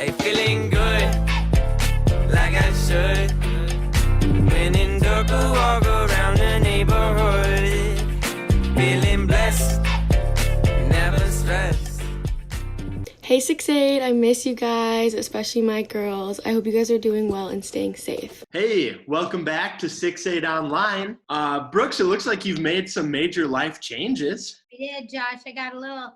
Hey, feeling good, like I should. When in dark, walk around the neighborhood. Feeling blessed, never stressed. Hey 6-8, I miss you guys, especially my girls. I hope you guys are doing well and staying safe. Hey, welcome back to 6-8 Online. Brooks, it looks like you've made some major life changes. I did, Josh. I got a little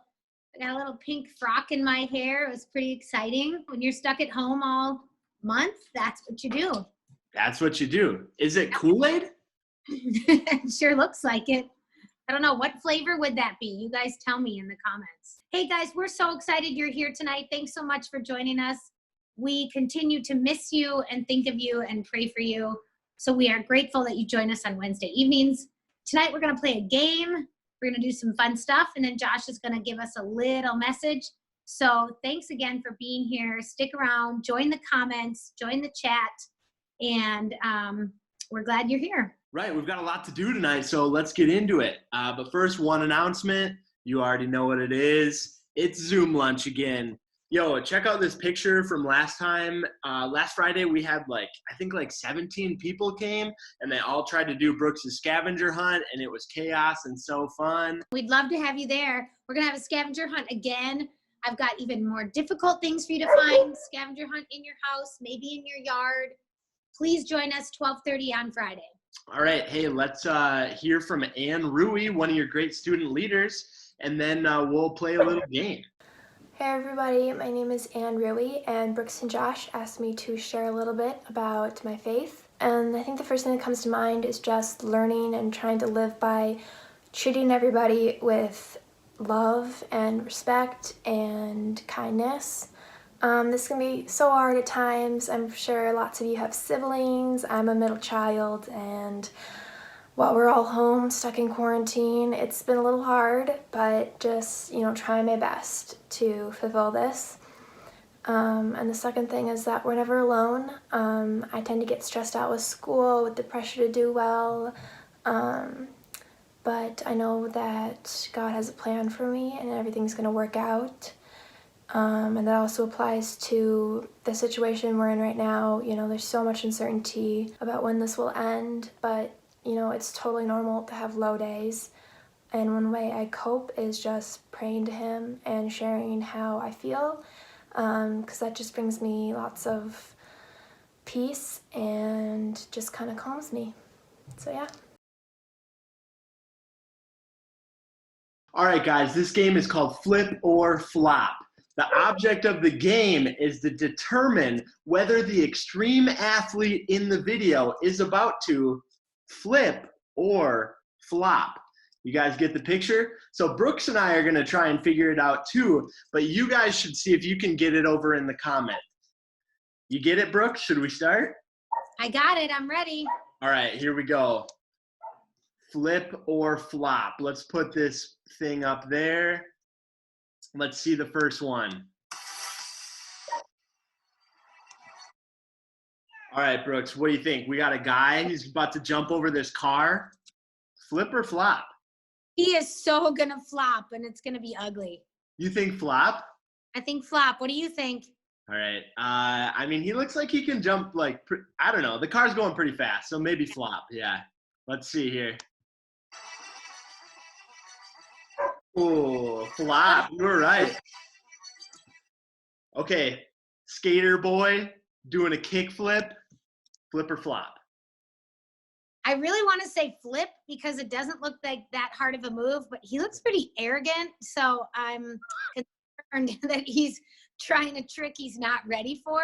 pink frock in my hair. It was pretty exciting. When you're stuck at home all month, that's what you do. That's what you do. Is it Kool-Aid? It sure looks like it. I don't know, what flavor would that be? You guys tell me in the comments. Hey guys, we're so excited you're here tonight. Thanks so much for joining us. We continue to miss you and think of you and pray for you. So we are grateful that you join us on Wednesday evenings. Tonight we're gonna play a game. We're gonna do some fun stuff, and then Josh is gonna give us a little message. So thanks again for being here. Stick around, join the comments, join the chat, and we're glad you're here. Right, we've got a lot to do tonight, so let's get into it. But first, one announcement. You already know what it is. It's Zoom lunch again. Yo, check out this picture from last time. Last Friday, we had I think 17 people came, and they all tried to do Brooks' scavenger hunt, and it was chaos and so fun. We'd love to have you there. We're gonna have a scavenger hunt again. I've got even more difficult things for you to find. Scavenger hunt in your house, maybe in your yard. Please join us 12:30 on Friday. All right, hey, let's hear from Anne Rewey, one of your great student leaders, and then we'll play a little game. Hey everybody, my name is Anne Rewey, and Brooks and Josh asked me to share a little bit about my faith. And I think the first thing that comes to mind is just learning and trying to live by treating everybody with love and respect and kindness. This can be so hard at times. I'm sure lots of you have siblings. I'm a middle child, and while we're all home, stuck in quarantine, it's been a little hard, but just, trying my best to fulfill this. And the second thing is that we're never alone. I tend to get stressed out with school, with the pressure to do well, but I know that God has a plan for me and everything's gonna work out. And that also applies to the situation we're in right now. There's so much uncertainty about when this will end, but it's totally normal to have low days. And one way I cope is just praying to him and sharing how I feel, because that just brings me lots of peace and just kind of calms me. So yeah. All right, guys, this game is called Flip or Flop. The object of the game is to determine whether the extreme athlete in the video is about to flip or flop. You guys get the picture? So Brooks and I are gonna try and figure it out too, but you guys should see if you can get it over in the comment. You get it, Brooks? Should we start? I got it, I'm ready. All right, here we go. Flip or flop. Let's put this thing up there. Let's see the first one. All right, Brooks, what do you think? We got a guy who's about to jump over this car. Flip or flop? He is so gonna flop, and it's gonna be ugly. You think flop? I think flop. What do you think? All right. I mean, he looks like he can jump I don't know. The car's going pretty fast, so maybe flop. Yeah. Let's see here. Oh, flop. You were right. Okay. Skater boy doing a kick flip. Flip or flop? I really want to say flip because it doesn't look like that hard of a move, but he looks pretty arrogant. So I'm concerned that he's trying a trick he's not ready for.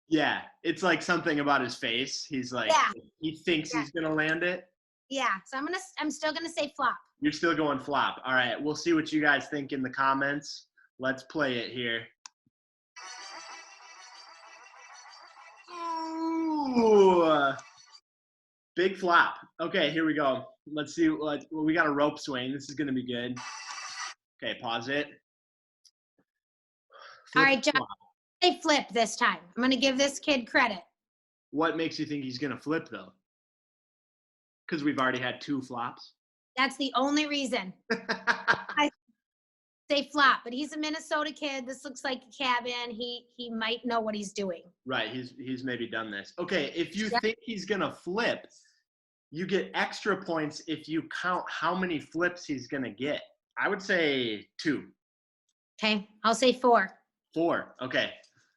Yeah. It's like something about his face. He's like, yeah. He thinks he's going to land it. Yeah. So I'm still going to say flop. You're still going flop. All right. We'll see what you guys think in the comments. Let's play it here. Ooh. Big flop. Okay, here we go. Let's see. We got a rope swing. This is going to be good. Okay, pause it. All right, John. Say flip this time. I'm going to give this kid credit. What makes you think he's going to flip, though? Because we've already had 2 flops. That's the only reason. say flop, but he's a Minnesota kid. This looks like a cabin. He might know what he's doing. Right, he's maybe done this. Okay, if you Yep. think he's gonna flip, you get extra points if you count how many flips he's gonna get. I would say 2. Okay, I'll say 4. 4. Okay.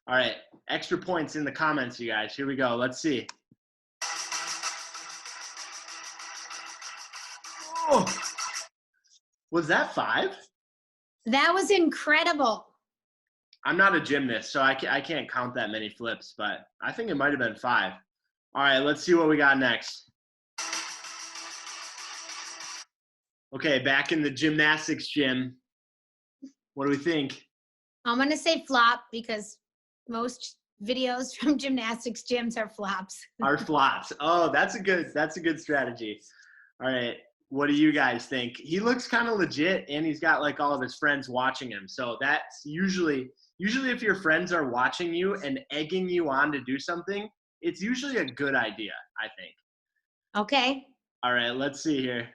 All right. Extra points in the comments, you guys. Here we go. Let's see. Oh, was that 5? That was incredible. I'm not a gymnast, so I can't count that many flips, but I think it might have been 5. All right, let's see what we got next. Okay, back in the gymnastics gym. What do we think? I'm gonna say flop because most videos from gymnastics gyms are flops. Our flops. Oh, that's a good strategy. All right. What do you guys think? He looks kind of legit, and he's got like all of his friends watching him. So that's usually if your friends are watching you and egging you on to do something, it's usually a good idea, I think. Okay. All right, let's see here.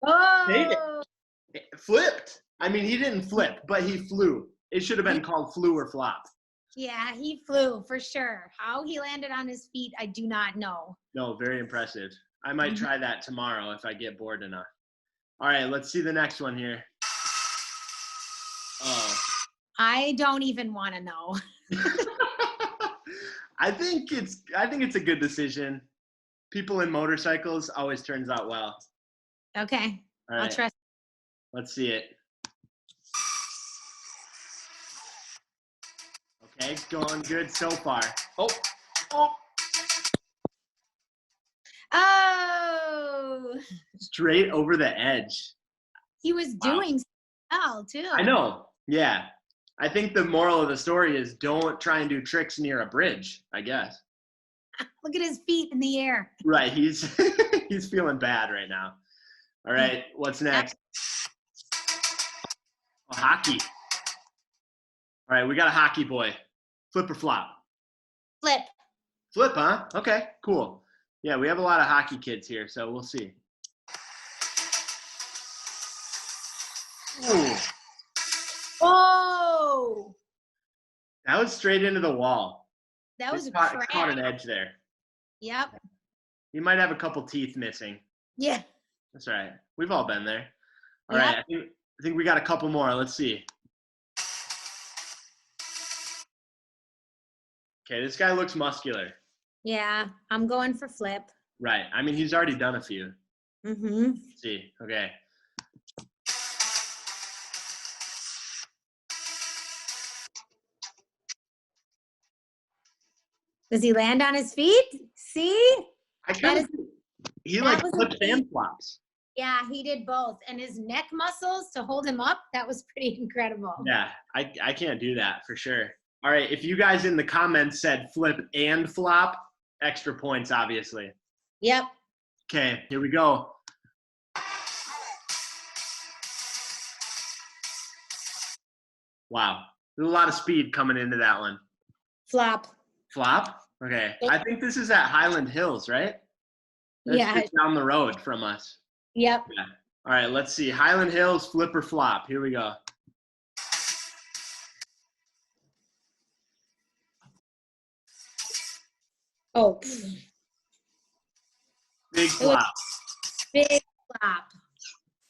Oh, Flipped. I mean, he didn't flip, but he flew. It should have been called flew or flop. yeah, he flew for sure. How he landed on his feet, I do not know. No, very impressive. I might try that tomorrow if I get bored enough. All right, let's see the next one here. Oh. I don't even want to know. I think it's a good decision. People in motorcycles always turns out well. Okay, All right, I'll trust. let's see it. Okay, going good so far. Oh. Oh, Straight over the edge. he was doing well too. I know. Yeah. I think the moral of the story is don't try and do tricks near a bridge, I guess. Look at his feet in the air. Right. He's he's feeling bad right now. All right. What's next? Oh, hockey. All right. We got a hockey boy. Flip or flop? Flip. Flip, huh? Okay. Cool. Yeah, we have a lot of hockey kids here, so we'll see. Ooh, Oh, that was straight into the wall. that was a Caught an crash. edge there. Yep. You might have a couple teeth missing. Yeah. That's all right. We've all been there. All Yep. right. I think we got a couple more. Let's see. Okay, this guy looks muscular. Yeah, I'm going for flip. Right. I mean, he's already done a few. Mm-hmm. Let's see. Okay. Does he land on his feet? See? He that like was flips amazing. and flops. Yeah, he did both. And his neck muscles to hold him up, that was pretty incredible. Yeah, I can't do that for sure. All right, if you guys in the comments said flip and flop, extra points, obviously. Yep. Okay, here we go. Wow, there's a lot of speed coming into that one. Flop. Flop? Okay, I think this is at Highland Hills, right? That's Yeah. just down the road from us. Yep. Yeah. All right, let's see. Highland Hills, flip or flop. Here we go. Oh, Big It was- flop. big flop.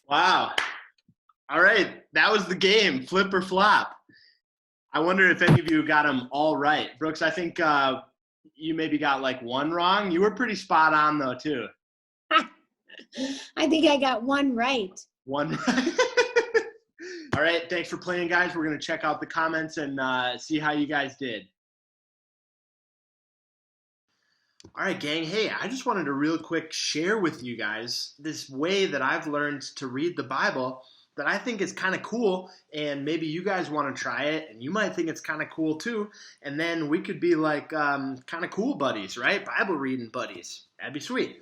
Wow. All right, that was the game, flip or flop. I wonder if any of you got them all right. Brooks, I think you maybe got like one wrong. You were pretty spot on though too. I think I got one right. One right. All right, thanks for playing, guys. We're going to check out the comments and see how you guys did. All right, gang. Hey, I just wanted to real quick share with you guys this way that I've learned to read the Bible that I think is kind of cool, and maybe you guys want to try it, and you might think it's kind of cool too, and then we could be like kind of cool buddies, right? Bible reading buddies. That'd be sweet.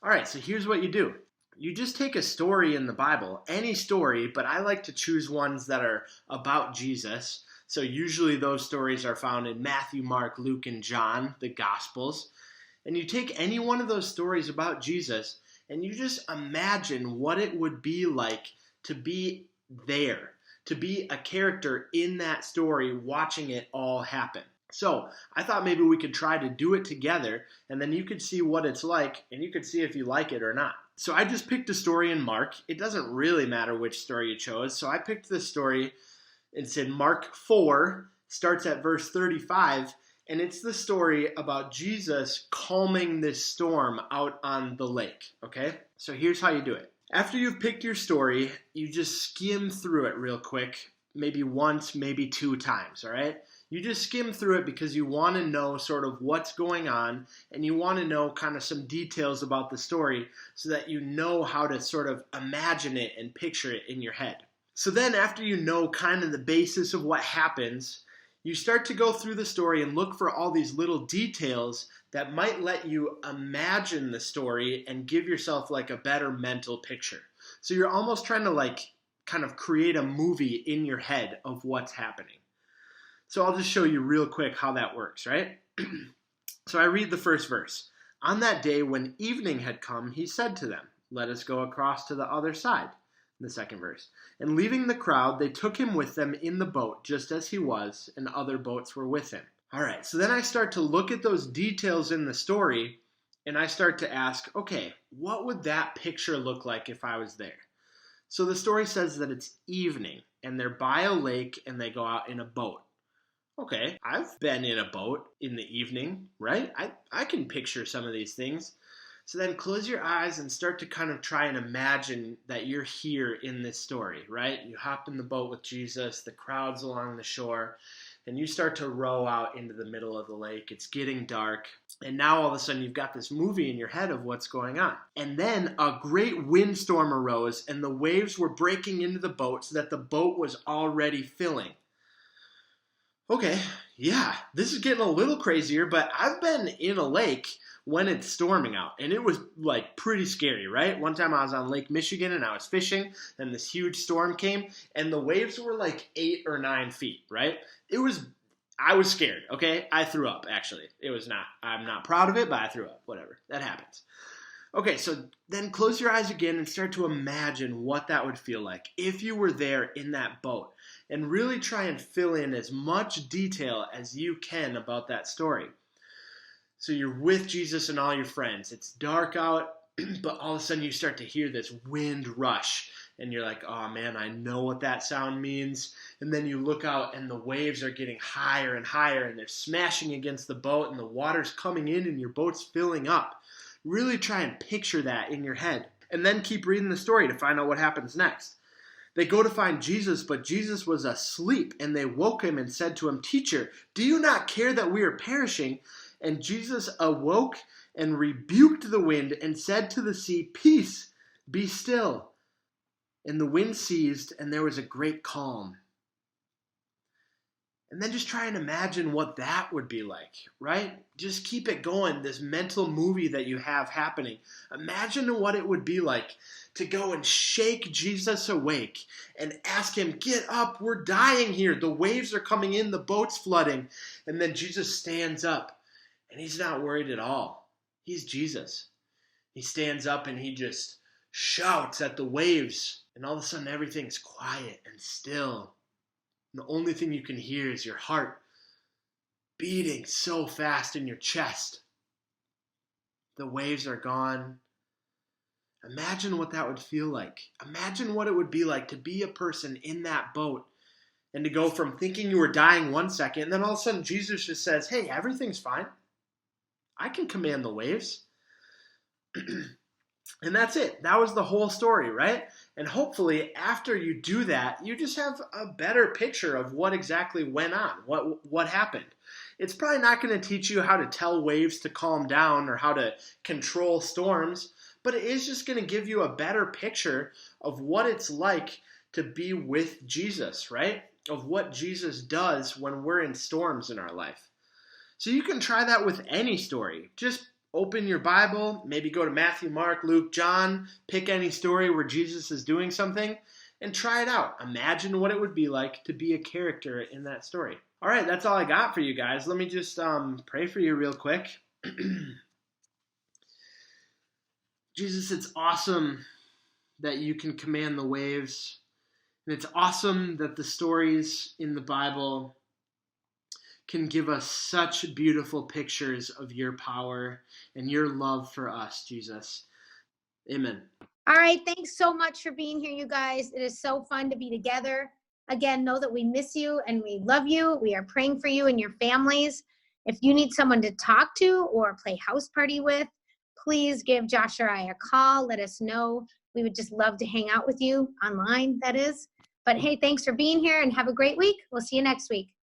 All right, so here's what you do. You just take a story in the Bible, any story, but I like to choose ones that are about Jesus. So usually those stories are found in Matthew, Mark, Luke, and John, the Gospels. And you take any one of those stories about Jesus and you just imagine what it would be like to be there, to be a character in that story watching it all happen. So I thought maybe we could try to do it together, and then you could see what it's like, and you could see if you like it or not. So I just picked a story in Mark. It doesn't really matter which story you chose. So I picked this story. It's in Mark 4, starts at verse 35, and it's the story about Jesus calming this storm out on the lake, okay? So here's how you do it. After you've picked your story, you just skim through it real quick, maybe once, maybe 2 times, all right? You just skim through it because you want to know sort of what's going on, and you want to know kind of some details about the story so that you know how to sort of imagine it and picture it in your head. So then after you know kind of the basis of what happens, you start to go through the story and look for all these little details that might let you imagine the story and give yourself like a better mental picture. So you're almost trying to like kind of create a movie in your head of what's happening. So I'll just show you real quick how that works, right? So I read the first verse. On that day when evening had come, he said to them, "Let us go across to the other side." The second verse. And leaving the crowd, they took him with them in the boat, just as he was, and other boats were with him. All right, so then I start to look at those details in the story, and I start to ask, okay, what would that picture look like if I was there? So the story says that it's evening, and they're by a lake, and they go out in a boat. Okay, I've been in a boat in the evening, right? I can picture some of these things. So then close your eyes and start to kind of try and imagine that you're here in this story, right? You hop in the boat with Jesus, the crowd's along the shore, and you start to row out into the middle of the lake. It's getting dark, and now all of a sudden you've got this movie in your head of what's going on. And then a great windstorm arose, and the waves were breaking into the boat so that the boat was already filling. Okay, yeah, this is getting a little crazier, but I've been in a lake when it's storming out, and it was like pretty scary, right? One time I was on Lake Michigan and I was fishing, and this huge storm came, and the waves were like 8 or 9 feet, right? I was scared, okay? I threw up, actually. I'm not proud of it, but I threw up, whatever, that happens. Okay, so then close your eyes again and start to imagine what that would feel like if you were there in that boat, and really try and fill in as much detail as you can about that story. So you're with Jesus and all your friends. It's dark out, but all of a sudden you start to hear this wind rush, and you're like, oh man, I know what that sound means. And then you look out, and the waves are getting higher and higher, and they're smashing against the boat, and the water's coming in, and your boat's filling up. Really try and picture that in your head, and then keep reading the story to find out what happens next. They go to find Jesus, but Jesus was asleep, and they woke him and said to him, "Teacher, do you not care that we are perishing?" And Jesus awoke and rebuked the wind and said to the sea, "Peace, be still." And the wind ceased, and there was a great calm. And then just try and imagine what that would be like, right? Just keep it going, this mental movie that you have happening. Imagine what it would be like to go and shake Jesus awake and ask him, "Get up, we're dying here. The waves are coming in, the boat's flooding." And then Jesus stands up, and he's not worried at all. He's Jesus. He stands up and he just shouts at the waves, and all of a sudden everything's quiet and still. And the only thing you can hear is your heart beating so fast in your chest. The waves are gone. Imagine what that would feel like. Imagine what it would be like to be a person in that boat and to go from thinking you were dying one second, and then all of a sudden Jesus just says, "Hey, everything's fine. I can command the waves." And that's it. That was the whole story, right? And hopefully after you do that, you just have a better picture of what exactly went on, what happened. It's probably not going to teach you how to tell waves to calm down or how to control storms, but it is just going to give you a better picture of what it's like to be with Jesus, right? Of what Jesus does when we're in storms in our life. So you can try that with any story. Just open your Bible, maybe go to Matthew, Mark, Luke, John, pick any story where Jesus is doing something, and try it out. Imagine what it would be like to be a character in that story. All right, that's all I got for you guys. Let me just pray for you real quick. Jesus, it's awesome that you can command the waves. And it's awesome that the stories in the Bible can give us such beautiful pictures of your power and your love for us, Jesus. Amen. All right, thanks so much for being here, you guys. It is so fun to be together. Again, know that we miss you and we love you. We are praying for you and your families. If you need someone to talk to or play house party with, please give Josh or I a call. Let us know. We would just love to hang out with you online, that is. But hey, thanks for being here and have a great week. We'll see you next week.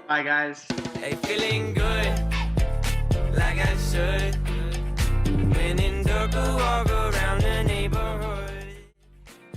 Bye, guys. Hey, feeling good, like I should. When in dark, I walk around the neighborhood.